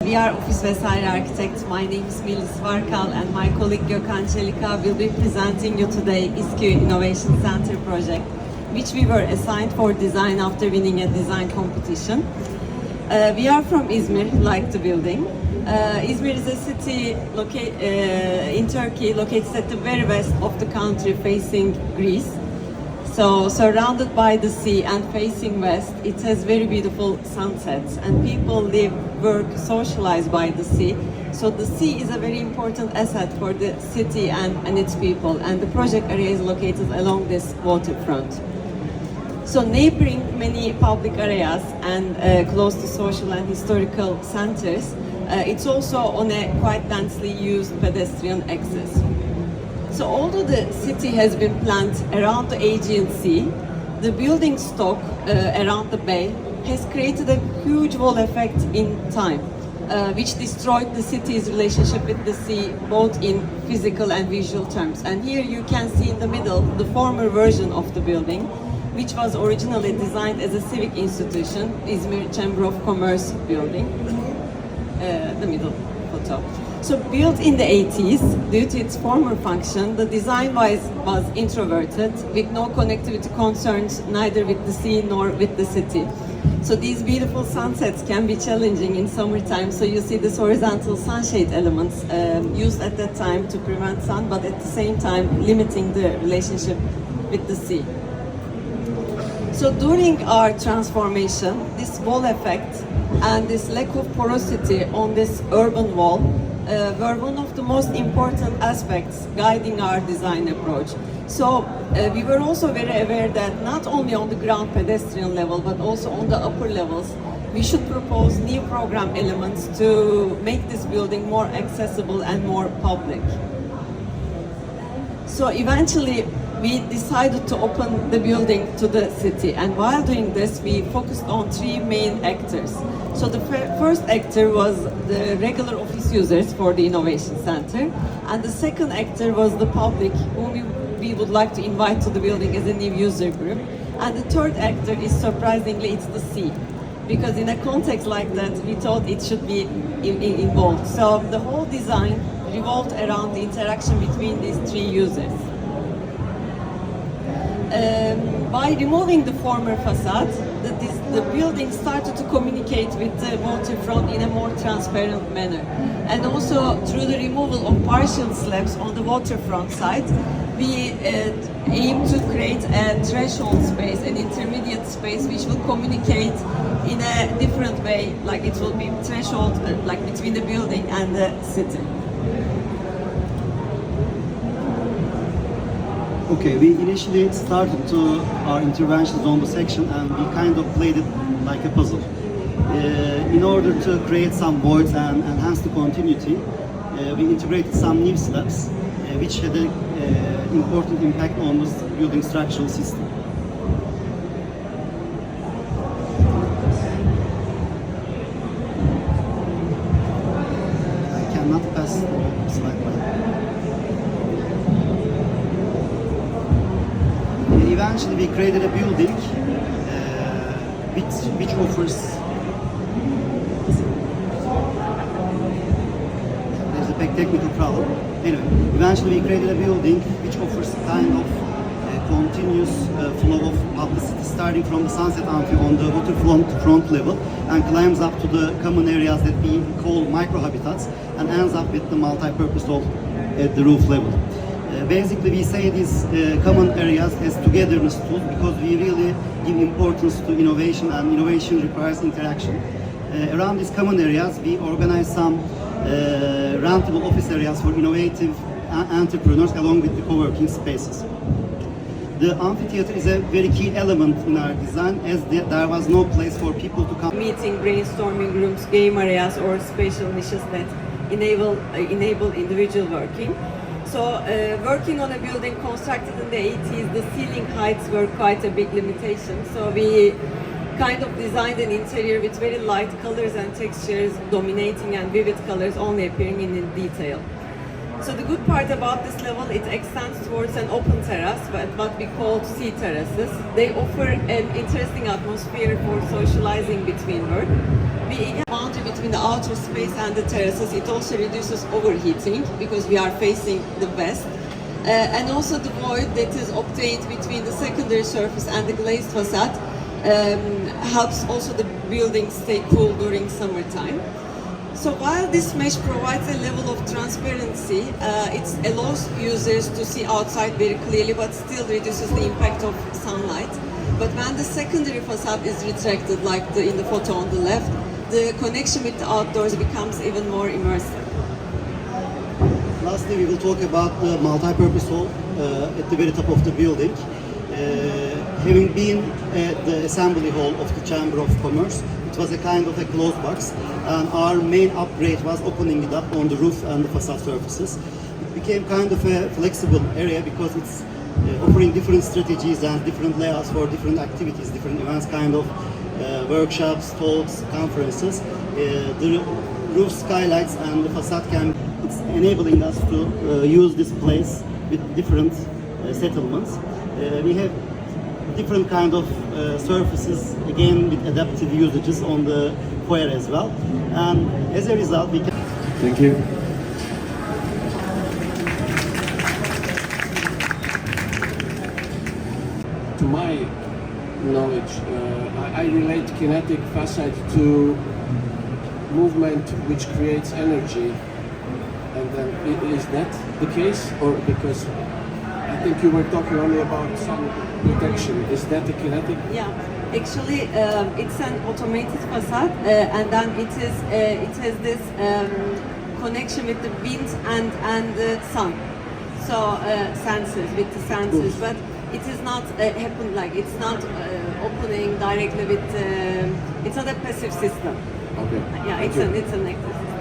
We are Ofisvesaire architects. My name is Melis Varkal and my colleague Gökhan Çelika will be presenting you today IzQ Innovation Center project, which we were assigned for design after winning a design competition. We are from Izmir, like the building. Izmir is a city in Turkey, located at the very west of the country, facing Greece. So, surrounded by the sea and facing west, it has very beautiful sunsets, and people live, work, socialize by the sea. So the sea is a very important asset for the city and its people, and the project area is located along this waterfront. So neighboring many public areas and close to social and historical centers, it's also on a quite densely used pedestrian axis. So although the city has been planned around the Aegean Sea, the building stock around the bay has created a huge wall effect in time, which destroyed the city's relationship with the sea, both in physical and visual terms. And here you can see in the middle the former version of the building, which was originally designed as a civic institution, Izmir Chamber of Commerce building, the middle photo. So built in the 80s, due to its former function, the design was introverted, with no connectivity concerns, neither with the sea nor with the city. So these beautiful sunsets can be challenging in summertime, so you see these horizontal sunshade elements used at that time to prevent sun, but at the same time limiting the relationship with the sea. So during our transformation, this wall effect and this lack of porosity on this urban wall were one of the most important aspects guiding our design approach. So we were also very aware that not only on the ground pedestrian level, but also on the upper levels, we should propose new program elements to make this building more accessible and more public. So eventually, we decided to open the building to the city, and while doing this, we focused on three main actors. So the first actor was the regular office users for the Innovation Center, and the second actor was the public, whom we would like to invite to the building as a new user group. And the third actor is, surprisingly, it's the sea, because in a context like that, we thought it should be involved. So the whole design revolved around the interaction between these three users. By removing the former facade, the building started to communicate with the waterfront in a more transparent manner. And also through the removal of partial slabs on the waterfront side, we aim to create a threshold space, an intermediate space which will communicate in a different way, like it will be threshold like between the building and the city. Okay, we initially started our interventions on the section, and we kind of played it like a puzzle. In order to create some voids and enhance the continuity, we integrated some new slabs, which had an important impact on the building structural system. I cannot pass the slide by. Eventually, we created a building which offers. There's a big technical problem. Anyway, eventually we created a building which offers kind of continuous flow of publicity, starting from the Sunset Amphi on the waterfront level, and climbs up to the common areas that we call microhabitats, and ends up with the multi-purpose hall at the roof level. Basically, we say these common areas as togetherness tools because we really give importance to innovation, and innovation requires interaction. Around these common areas, we organize some rentable office areas for innovative entrepreneurs along with the co-working spaces. The amphitheater is a very key element in our design, as there was no place for people to come. Meeting, brainstorming rooms, game areas, or spatial niches that enable individual working. So working on a building constructed in the 80s, the ceiling heights were quite a big limitation. So we kind of designed an interior with very light colors and textures dominating, and vivid colors only appearing in detail. So the good part about this level, it extends towards an open terrace, what we call sea terraces. They offer an interesting atmosphere for socializing between work. We have a boundary between the outer space and the terraces. It also reduces overheating because we are facing the west. And also the void that is obtained between the secondary surface and the glazed facade helps also the building stay cool during summertime. So while this mesh provides a level of transparency, it allows users to see outside very clearly but still reduces the impact of sunlight. But when the secondary facade is retracted, like in the photo on the left, the connection with the outdoors becomes even more immersive. Lastly, we will talk about the multi-purpose hall at the very top of the building. Having been the assembly hall of the Chamber of Commerce, it was a kind of a closed box, and our main upgrade was opening it up on the roof and the facade surfaces. It became kind of a flexible area because it's offering different strategies and different layouts for different activities, different events, kind of workshops, talks, conferences. The roof skylights and the facade it's enabling us to use this place with different settlements. We have different kind of surfaces, again with adaptive usages on the foyer as well. And as a result, we can... Thank you. To my knowledge, I relate kinetic facade to movement which creates energy. And then is that the case, or because I think you were talking only about some protection? Is that a kinetic? Yeah, actually, it's an automated facade, and then it has this connection with the wind and the sun. So sensors with the sensors, but it is not happen like it's not opening directly with. It's not a passive system. Okay. Yeah, it's an active system.